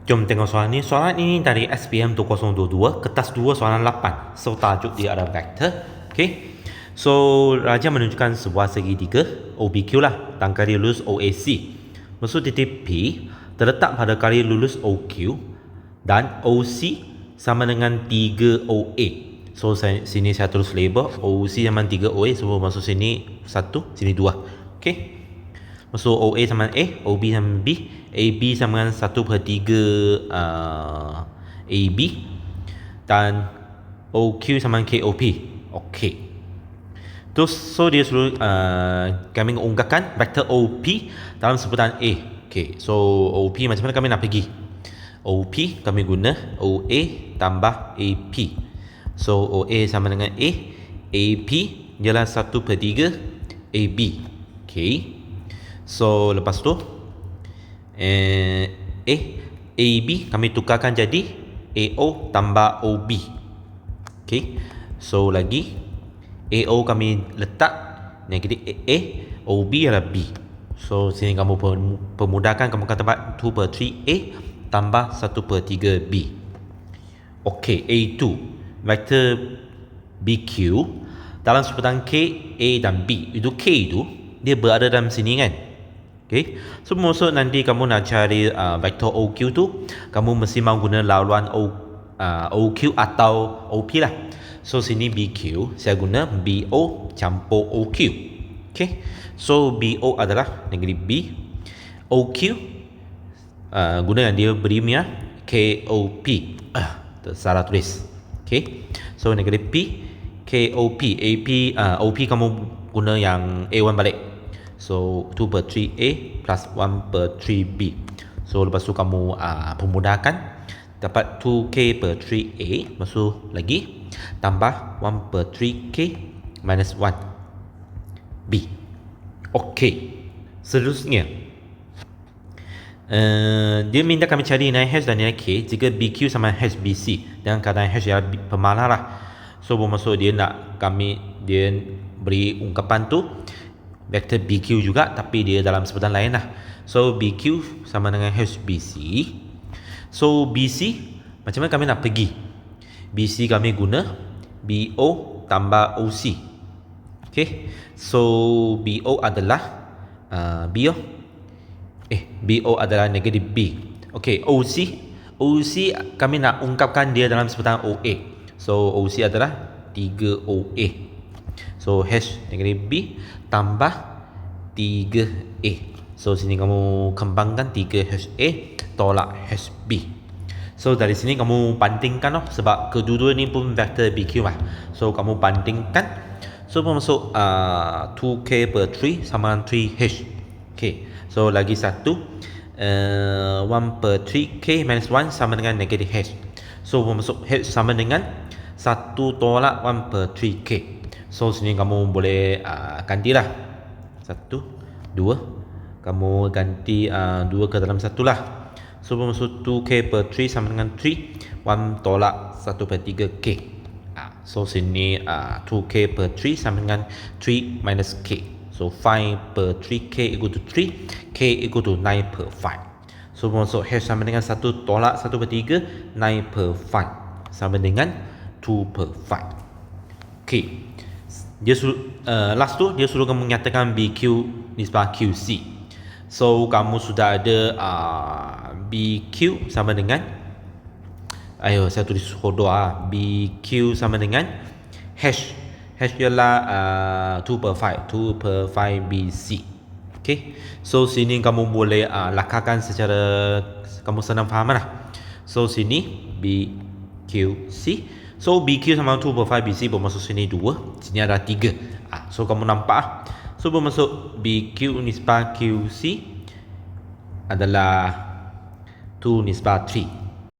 Jom tengok soalan ni. Soalan ini dari SPM 2022, kertas 2 soalan 8. So tajuk dia adalah vektor. Okay. So Raja menunjukkan sebuah segitiga OBQ lah dan garis lurus OAC. Maksud titik P terletak pada garis lurus OQ dan OC sama dengan 3OA. So sini saya tulis label OC sama 3OA. So maksud sini 1, sini 2. Okay. Maksud OA sama A, OB sama B, AB sama dengan 1/3 AB dan OQ sama dengan KOP. Okey. Terus so dia suruh kami ungkapkan vektor OP dalam sebutan A. Okey. So OP macam mana kami nak pergi? OP kami guna OA tambah AP. So OA sama dengan A, AP ialah 1/3 AB. Okey. So lepas tu AB kami tukarkan jadi AO tambah OB. Okay. So lagi AO kami letak negatif A, OB adalah B. So sini kamu permudahkan, kamu kata 2/3 A tambah 1/3 B. Okay, A2 vektor BQ dalam sebutan K, A dan B. Itu K itu dia berada dalam sini kan. Okay. So maksud nanti kamu nak cari vektor OQ tu, kamu mesti mahu guna laluan OQ atau OP lah. So sini BQ saya guna BO campur OQ. Okay. So BO adalah negatif B, OQ guna yang dia beri punya KOP. Salah tulis. Okay. So negatif P, KOP, AP, OP kamu guna yang A1 balik. So 2/3 A plus 1/3 B. So lepas tu kamu permudahkan, dapat 2K/3 A. Maksud lagi tambah 1/3 K minus 1 B. Okey. Seterusnya dia minta kami cari nilai H dan nilai K jika BQ sama HBC dengan keadaan H yang pemalah lah. So bermaksud dia beri ungkapan tu vektor BQ juga tapi dia dalam sebutan lain lah. So BQ sama dengan HBC. So BC macam mana kami nak pergi? BC kami guna BO tambah OC. Okay. So BO adalah BO adalah negatif B. Okay. OC kami nak ungkapkan dia dalam sebutan OA. So OC adalah 3OA. So H negatif B tambah 3A. So sini kamu kembangkan 3HA tolak HB. So dari sini kamu bandingkan sebab kedua-dua ni pun vektor BQ lah. So kamu bandingkan. So bermaksud 2K/3 sama dengan 3H. Okay. So lagi satu 1/3K minus 1 sama dengan negatif H. So bermaksud H sama dengan 1 tolak 1/3K. So sini kamu boleh gantilah 1, 2. Kamu ganti 2 ke dalam 1 lah. So bermaksud 2K/3 sama dengan 3, 1 tolak 1/3 K. So sini 2K/3 sama dengan 3 minus K. So 5/3 K equal to 3, K equal to 9/5. So bermaksud H sama dengan 1 tolak 1/3, 9/5 sama dengan 2/5. Okay. Dia last tu dia suruh kamu menyatakan BQ nisbah QC. So kamu sudah ada BQ sama dengan saya tulis hodoh BQ sama dengan H ialah 2/5 BC. Okay. So sini kamu boleh lakarkan secara kamu senang faham lah. So sini BQC. So BQ sama 2/5 BC bermaksud sini 2, sini ada 3. So kamu nampak So bermaksud BQ nisbah QC adalah 2 nisbah 3.